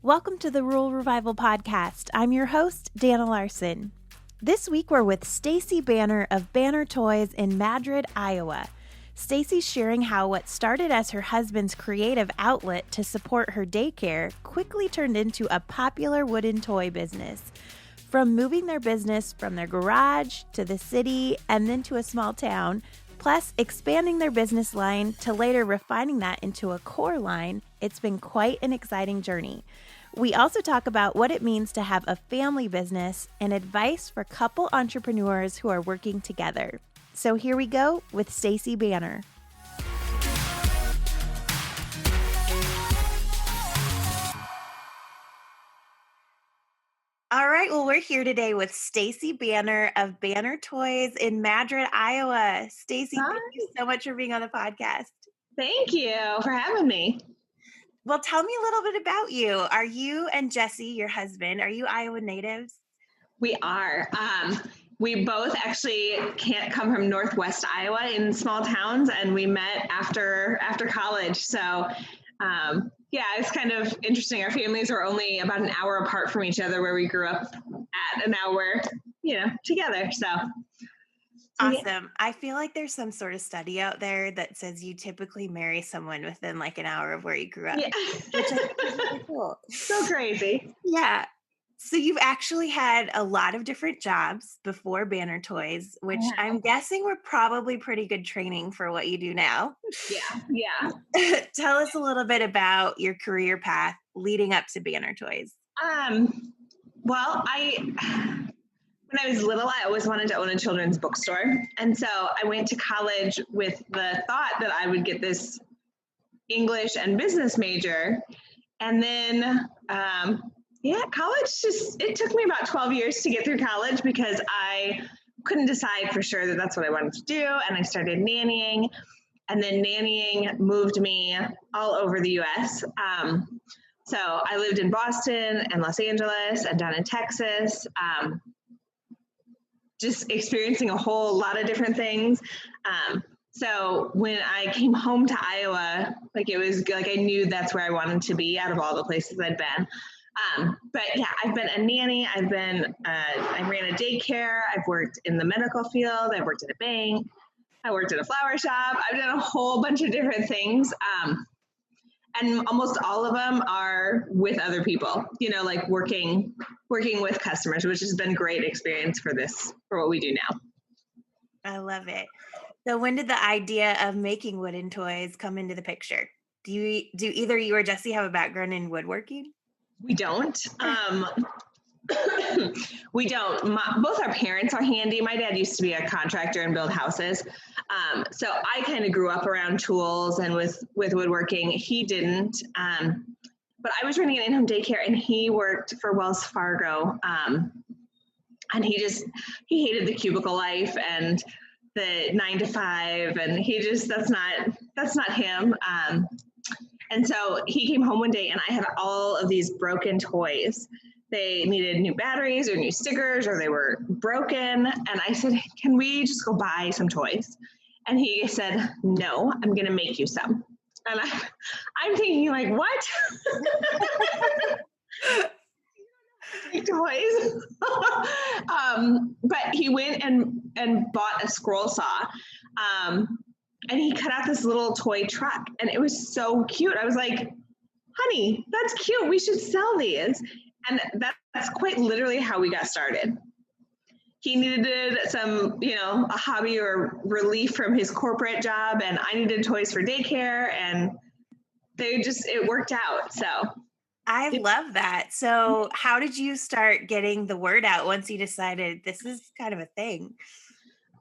Welcome to the Rural Revival Podcast. I'm your host, Dana Larson. This week we're with Stacy Bannor of Bannor Toys in Madrid, Iowa. Stacy's sharing how what started as her husband's creative outlet to support her daycare quickly turned into a popular wooden toy business. From moving their business from their garage to the city and then to a small town, plus expanding their business line to later refining that into a core line, it's been quite an exciting journey. We also talk about what it means to have a family business and advice for couple entrepreneurs who are working together. So here we go with Stacy Bannor. All right, well, we're here today with Stacy Bannor of Bannor Toys in Madrid, Iowa. Stacy, thank you so much for being on the podcast. Thank you for having me. Well, tell me a little bit about you. Are you and Jesse, your husband, are you Iowa natives? We are. We both actually can't come from Northwest Iowa in small towns, and we met after college. So, it's kind of interesting. Our families are only about an hour apart from each other, where we grew up at, and now we're, together. So. Awesome. Yeah. I feel like there's some sort of study out there that says you typically marry someone within like an hour of where you grew up. Yeah. Which I think is really cool. So crazy. Yeah. So you've actually had a lot of different jobs before Bannor Toys, which I'm guessing were probably pretty good training for what you do now. Yeah. Tell us a little bit about your career path leading up to Bannor Toys. When I was little, I always wanted to own a children's bookstore. And so I went to college with the thought that I would get this English and business major. And then, college it took me about 12 years to get through college because I couldn't decide for sure that that's what I wanted to do. And I started nannying. And then nannying moved me all over the U.S. So I lived in Boston and Los Angeles and down in Texas. Just experiencing a whole lot of different things. So when I came home to Iowa, it was like I knew that's where I wanted to be out of all the places I'd been. I've been a nanny. I ran a daycare. I've worked in the medical field. I've worked at a bank. I worked at a flower shop. I've done a whole bunch of different things. And almost all of them are with other people, working with customers, which has been a great experience for what we do now. I love it. So when did the idea of making wooden toys come into the picture? Do either you or Jesse have a background in woodworking? We don't. We don't. Both our parents are handy. My dad used to be a contractor and build houses. So I kind of grew up around tools and with woodworking. He didn't. But I was running an in-home daycare and he worked for Wells Fargo. And he hated the cubicle life and the 9 to 5. And that's not him. And so he came home one day and I had all of these broken toys. They needed new batteries or new stickers, or they were broken. And I said, can we just go buy some toys? And he said, no, I'm going to make you some. And I'm thinking what? Make toys? But he went and bought a scroll saw. And he cut out this little toy truck. And it was so cute. I was like, honey, that's cute. We should sell these. And that's quite literally how we got started. He needed some, a hobby or relief from his corporate job, and I needed toys for daycare, and it worked out. So I love that. So how did you start getting the word out once you decided this is kind of a thing?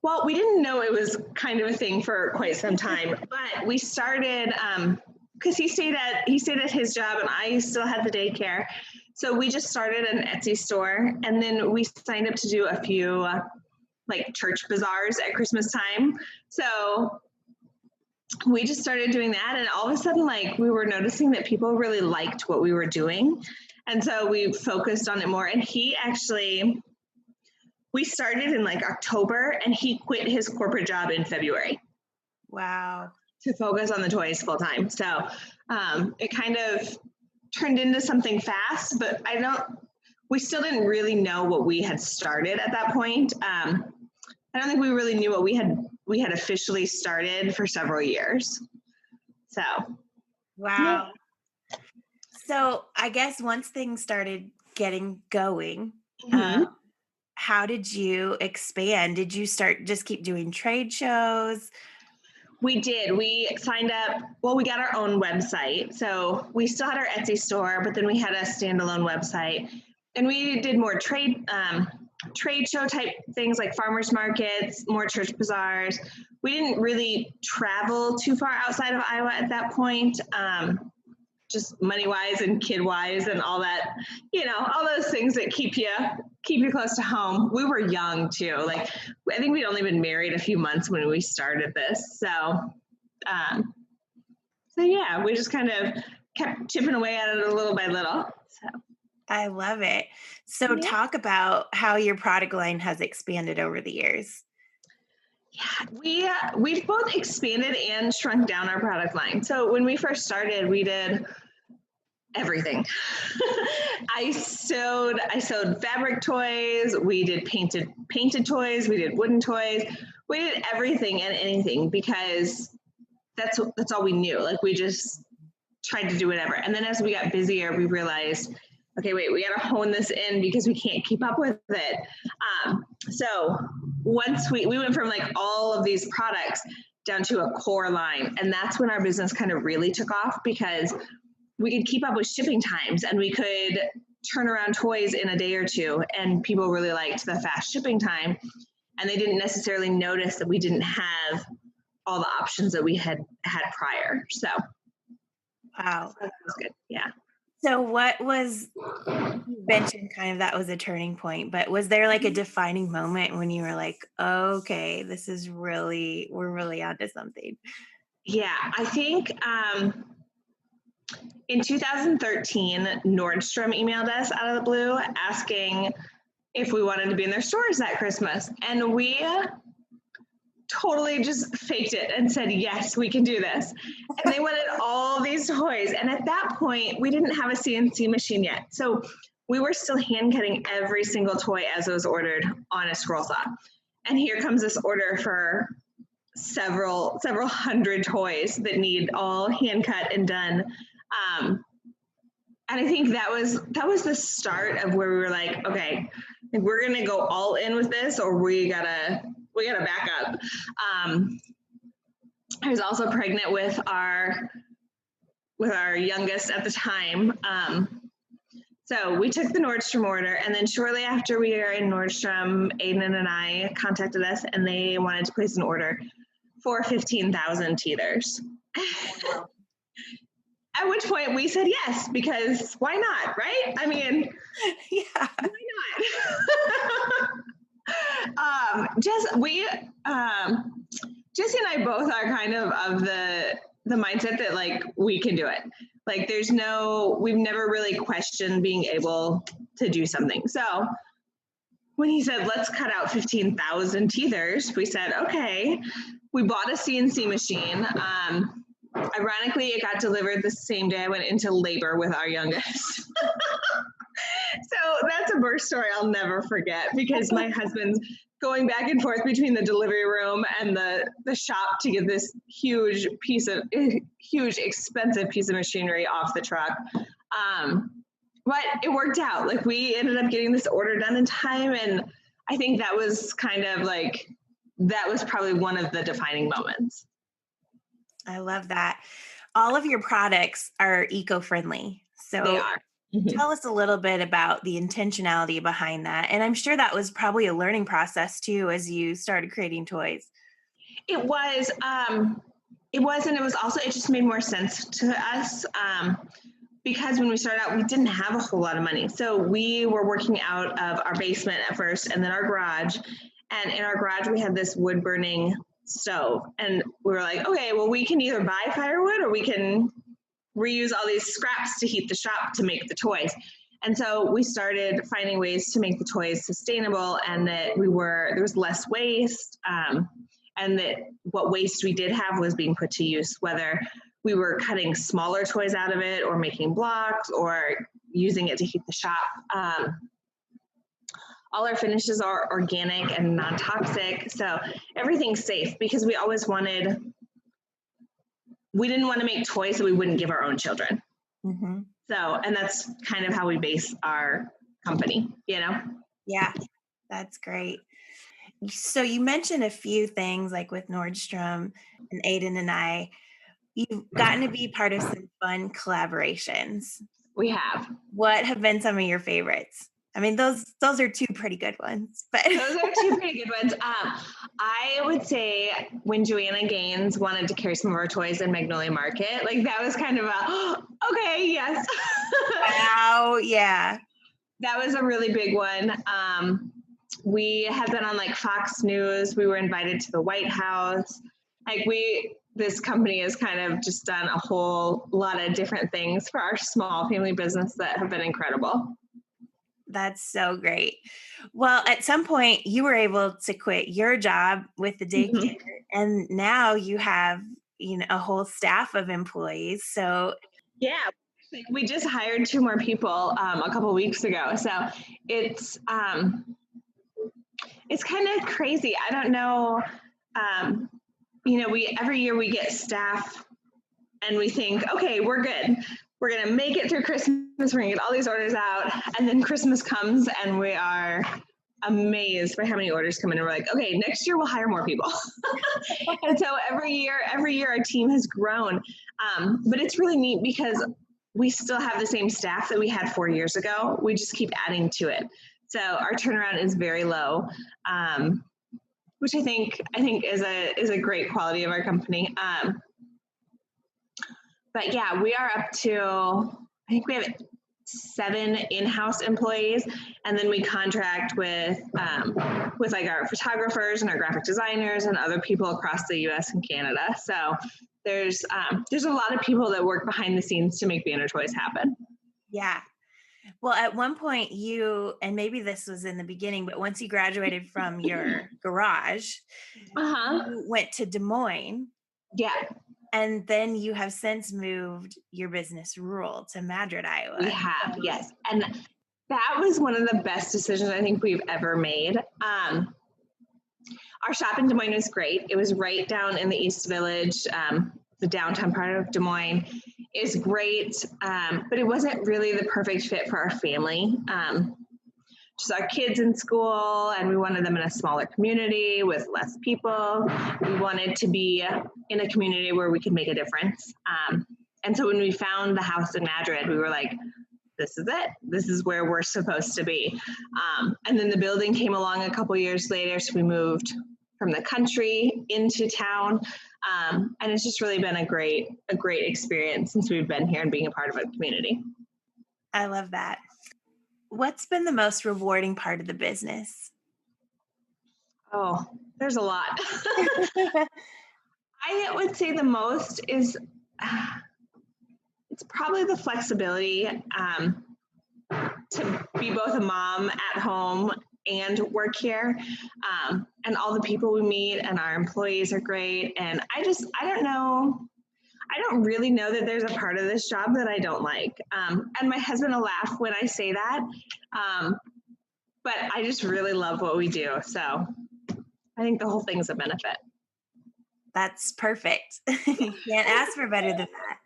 Well, we didn't know it was kind of a thing for quite some time, but we started because he stayed at his job and I still had the daycare. So we just started an Etsy store, and then we signed up to do a few church bazaars at Christmas time. So we just started doing that, and all of a sudden we were noticing that people really liked what we were doing. And so we focused on it more. And we started in October, and he quit his corporate job in February. Wow. To focus on the toys full time. So it kind of turned into something fast, but we still didn't really know what we had started at that point. I don't think we really knew what we had officially started for several years. So. Wow. Yeah. So I guess once things started getting going, how did you expand? Did you just keep doing trade shows? We did. We signed up. Well, we got our own website. So we still had our Etsy store, but then we had a standalone website. And we did more trade show type things like farmers markets, more church bazaars. We didn't really travel too far outside of Iowa at that point, just money-wise and kid-wise and all that, all those things that keep you close to home. We were young too. Like, I think we'd only been married a few months when we started this. So yeah, we just kind of kept chipping away at it a little by little. So. I love it. So talk about how your product line has expanded over the years. Yeah, we've both expanded and shrunk down our product line. So when we first started, we did everything. I sewed fabric toys. We did painted toys. We did wooden toys. We did everything and anything because that's all we knew. Like, we just tried to do whatever. And then as we got busier, we realized, okay, wait, we got to hone this in because we can't keep up with it. So once we went from like all of these products down to a core line, and that's when our business kind of really took off because we could keep up with shipping times and we could turn around toys in a day or two, and people really liked the fast shipping time, and they didn't necessarily notice that we didn't have all the options that we had prior. So. Wow. So that was good. Yeah. So what was, you mentioned kind of that was a turning point, but was there like a defining moment when you were like, okay, we're really onto something? Yeah, I think in 2013, Nordstrom emailed us out of the blue asking if we wanted to be in their stores that Christmas. And we totally just faked it and said, yes, we can do this. And they wanted all these toys. And at that point, we didn't have a CNC machine yet. So we were still hand cutting every single toy as it was ordered on a scroll saw. And here comes this order for several hundred toys that need all hand cut and done. And I think that was the start of where we were like, okay, we're going to go all in with this, or we gotta back up. I was also pregnant with our youngest at the time. So we took the Nordstrom order, and then shortly after we were in Nordstrom, Aiden and I contacted us, and they wanted to place an order for 15,000 teethers. At which point we said yes, because why not, right? I mean, yeah, why not? Jesse and I both are kind of the mindset that like we can do it. Like we've never really questioned being able to do something. So when he said, let's cut out 15,000 teethers, we said, okay. We bought a CNC machine. Ironically, it got delivered the same day I went into labor with our youngest. So that's a birth story I'll never forget, because my husband's going back and forth between the delivery room and the shop to get this huge expensive piece of machinery off the truck. But it worked out. Like, we ended up getting this order done in time. And I think that was probably one of the defining moments. I love that. All of your products are eco-friendly. So they are. Mm-hmm. Tell us a little bit about the intentionality behind that. And I'm sure that was probably a learning process too, as you started creating toys. It was, and it was also, it just made more sense to us. Because when we started out, we didn't have a whole lot of money. So we were working out of our basement at first, and then our garage. And in our garage, we had this wood burning stove. And we were like, okay, well, we can either buy firewood or we can reuse all these scraps to heat the shop to make the toys. And so we started finding ways to make the toys sustainable, and that there was less waste, and that what waste we did have was being put to use, whether we were cutting smaller toys out of it or making blocks or using it to heat the shop. All our finishes are organic and non-toxic. So everything's safe because we didn't want to make toys that we wouldn't give our own children. Mm-hmm. So, and that's kind of how we base our company, you know? Yeah, that's great. So you mentioned a few things like with Nordstrom and Aiden and I. You've gotten to be part of some fun collaborations. We have. What have been some of your favorites? I mean, those are two pretty good ones, but those are two pretty good ones. I would say when Joanna Gaines wanted to carry some of our toys in Magnolia Market, like that was kind of okay, yes. Wow, yeah. That was a really big one. We have been on like Fox News. We were invited to the White House. Like this company has kind of just done a whole lot of different things for our small family business that have been incredible. That's so great. Well, at some point you were able to quit your job with the daycare, mm-hmm. and now you have, a whole staff of employees. So yeah, we just hired 2 more people a couple of weeks ago. So it's kind of crazy. I don't know. Every year we get staff and we think, okay, we're good. We're going to make it through Christmas. We're going to get all these orders out. And then Christmas comes and we are amazed by how many orders come in. And we're like, okay, next year we'll hire more people. And so every year our team has grown. But it's really neat because we still have the same staff that we had 4 years ago. We just keep adding to it. So our turnaround is very low, which I think is a great quality of our company. But yeah, we are up to, I think we have 7 in-house employees, and then we contract with like our photographers and our graphic designers and other people across the U.S. and Canada. So there's a lot of people that work behind the scenes to make Bannor toys happen. Yeah. Well, at one point and maybe this was in the beginning, but once you graduated from your garage, you went to Des Moines. Yeah. And then you have since moved your business rural to Madrid, Iowa. We have, yes. And that was one of the best decisions I think we've ever made. Our shop in Des Moines was great. It was right down in the East Village, the downtown part of Des Moines. It was great, but it wasn't really the perfect fit for our family. Just our kids in school, and we wanted them in a smaller community with less people. We wanted to be in a community where we could make a difference. And so when we found the house in Madrid, we were like, this is it. This is where we're supposed to be. And then the building came along a couple years later, so we moved from the country into town. And it's just really been a great experience since we've been here and being a part of a community. I love that. What's been the most rewarding part of the business? Oh, there's a lot. I would say the most is, it's probably the flexibility to be both a mom at home and work here. And all the people we meet and our employees are great. And I don't really know that there's a part of this job that I don't like. And my husband will laugh when I say that. But I just really love what we do. So I think the whole thing's a benefit. That's perfect. You can't ask for better than that.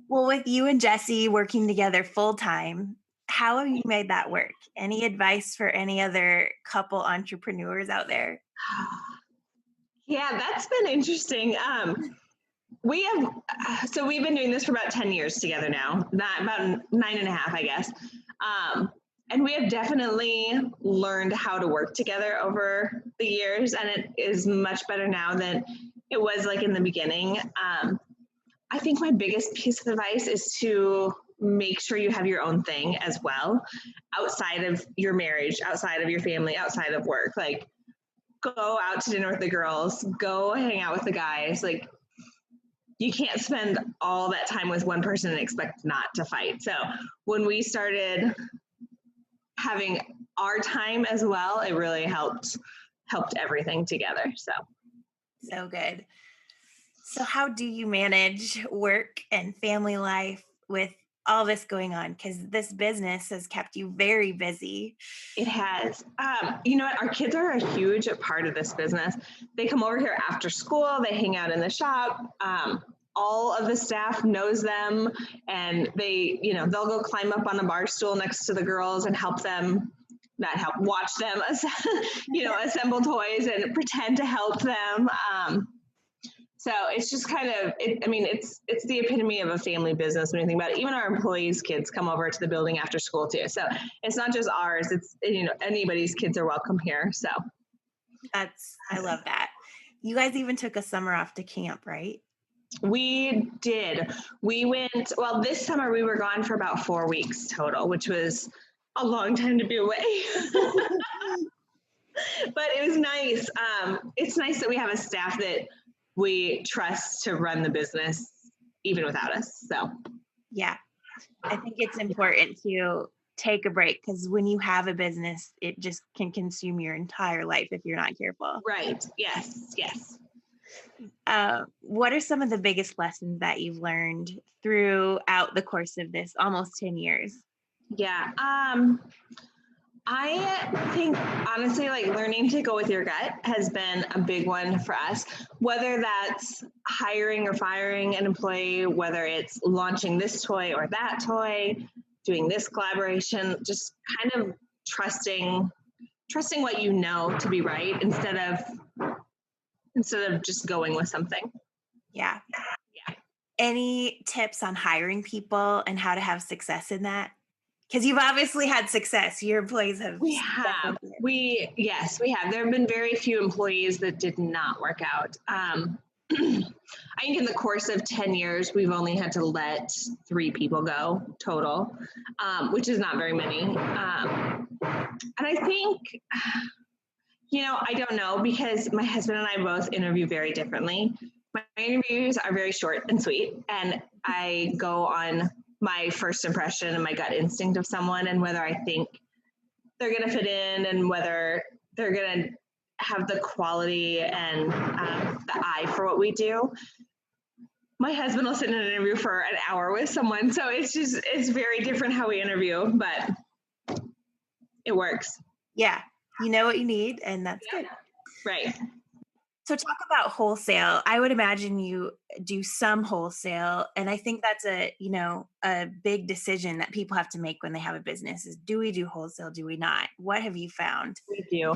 Well, with you and Jesse working together full time, how have you made that work? Any advice for any other couple entrepreneurs out there? Yeah, that's been interesting. We've been doing this for about 10 years together now, about 9.5, I guess. And we have definitely learned how to work together over the years, and it is much better now than it was like in the beginning. I think my biggest piece of advice is to make sure you have your own thing as well, outside of your marriage, outside of your family, outside of work. Like, go out to dinner with the girls, go hang out with the guys. Like, you can't spend all that time with one person and expect not to fight. So when we started having our time as well, it really helped everything together. So good. So how do you manage work and family life with all this going on? Because this business has kept you very busy. It has. You know what? Our kids are a huge part of this business. They come over here after school. They hang out in the shop. All of the staff knows them, and they'll go climb up on a bar stool next to the girls and help them, not help, watch them, assemble toys and pretend to help them. So it's just kind of, it's the epitome of a family business when you think about it. Even our employees' kids come over to the building after school too. So it's not just ours, it's, anybody's kids are welcome here. So I love that. You guys even took a summer off to camp, right? we did. We went, well, this summer we were gone for about 4 weeks total, which was a long time to be away. But it was nice. It's nice that we have a staff that we trust to run the business even without us. So Yeah, I think it's important to take a break because when you have a business, it just can consume your entire life if you're not careful. right. Yes. What are some of the biggest lessons that you've learned throughout the course of this almost 10 years? Yeah. I think honestly, like learning to go with your gut has been a big one for us, whether that's hiring or firing an employee, whether it's launching this toy or that toy, doing this collaboration, just kind of trusting what you know to be right instead of just going with something. Yeah. Yeah. Any tips on hiring people and how to have success in that? Because you've obviously had success. Your employees have. We have. Yes, we have. There have been very few employees that did not work out. I think in the course of 10 years, we've only had to let 3 people go total, which is not very many. And I think, I don't know, because my husband and I both interview very differently. My interviews are very short and sweet, and I go on my first impression and my gut instinct of someone and whether I think they're going to fit in and whether they're going to have the quality and the eye for what we do. My husband will sit in an interview for an hour with someone. So it's very different how we interview, but it works. Yeah. You know what you need, and that's good. Right. So talk about wholesale. I would imagine you do some wholesale. And I think that's a big decision that people have to make when they have a business is, do we do wholesale? Do we not? What have you found? We do.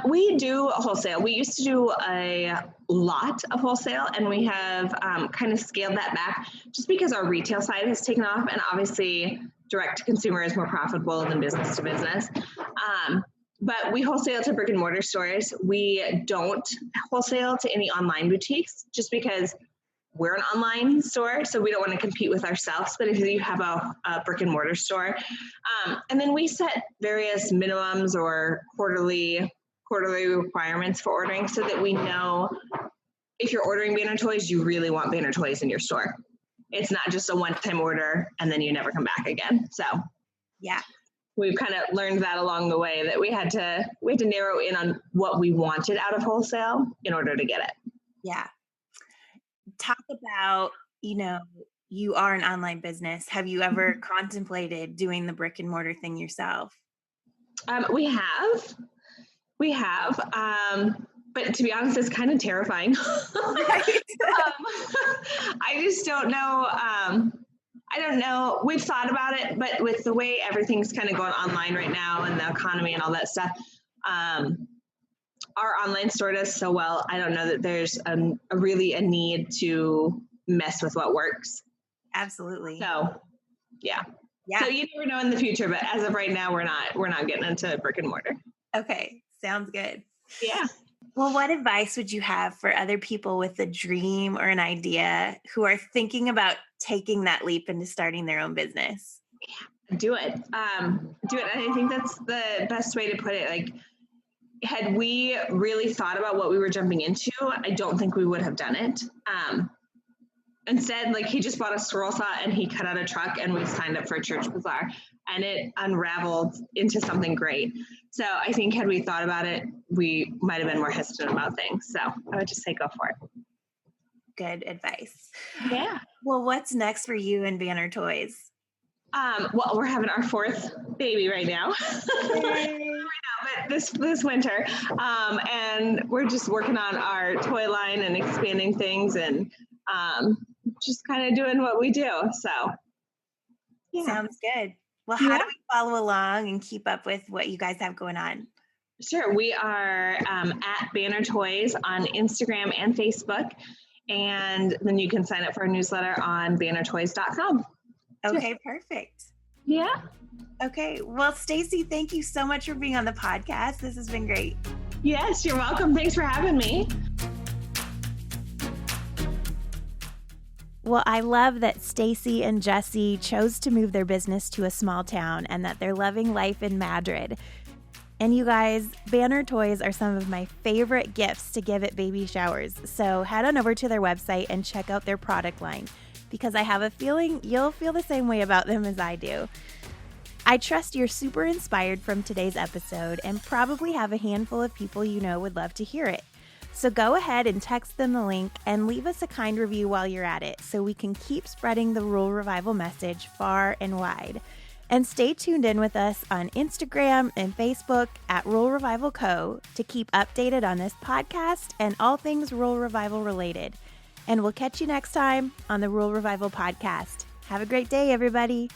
We do wholesale. We used to do a lot of wholesale, and we have kind of scaled that back just because our retail side has taken off, and obviously direct to consumer is more profitable than business to business. But we wholesale to brick and mortar stores. We don't wholesale to any online boutiques just because we're an online store, so we don't want to compete with ourselves. But if you have a brick and mortar store, and then we set various minimums or quarterly requirements for ordering so that we know if you're ordering Bannor toys, you really want Bannor toys in your store. It's not just a one-time order and then you never come back again. So yeah. We've kind of learned that along the way that we had to narrow in on what we wanted out of wholesale in order to get it. Yeah. Talk about, you are an online business. Have you ever contemplated doing the brick and mortar thing yourself? We have. But to be honest, it's kind of terrifying. I just don't know. I don't know. We've thought about it, but with the way everything's kind of going online right now and the economy and all that stuff, our online store does so well. I don't know that there's really a need to mess with what works. Absolutely. So, yeah. So you never know in the future, but as of right now, we're not getting into brick and mortar. Okay. Sounds good. Yeah. Well, what advice would you have for other people with a dream or an idea who are thinking about taking that leap into starting their own business? Yeah, do it. Do it. And I think that's the best way to put it. Like, had we really thought about what we were jumping into, I don't think we would have done it. Instead, like, he just bought a swirl saw and he cut out a truck and we signed up for a church bazaar, and it unraveled into something great. So I think had we thought about it, we might have been more hesitant about things. So I would just say go for it. good advice. Yeah. Well, what's next for you and Bannor Toys? Well, we're having our fourth baby right now. Yay. But this winter, and we're just working on our toy line and expanding things, and just kind of doing what we do. So, yeah. Sounds good. Well, how do we follow along and keep up with what you guys have going on? Sure. We are at Bannor Toys on Instagram and Facebook, and then you can sign up for a newsletter on bannortoys.com. Okay, perfect. Yeah. Okay. Well, Stacy, thank you so much for being on the podcast. This has been great. Yes, you're welcome. Thanks for having me. Well, I love that Stacy and Jesse chose to move their business to a small town and that they're loving life in Madrid. And you guys, Bannor Toys are some of my favorite gifts to give at baby showers. So head on over to their website and check out their product line, because I have a feeling you'll feel the same way about them as I do. I trust you're super inspired from today's episode and probably have a handful of people you know would love to hear it. So go ahead and text them the link and leave us a kind review while you're at it so we can keep spreading the Rural Revival message far and wide. And stay tuned in with us on Instagram and Facebook at Rural Revival Co. to keep updated on this podcast and all things Rural Revival related. And we'll catch you next time on the Rural Revival podcast. Have a great day, everybody.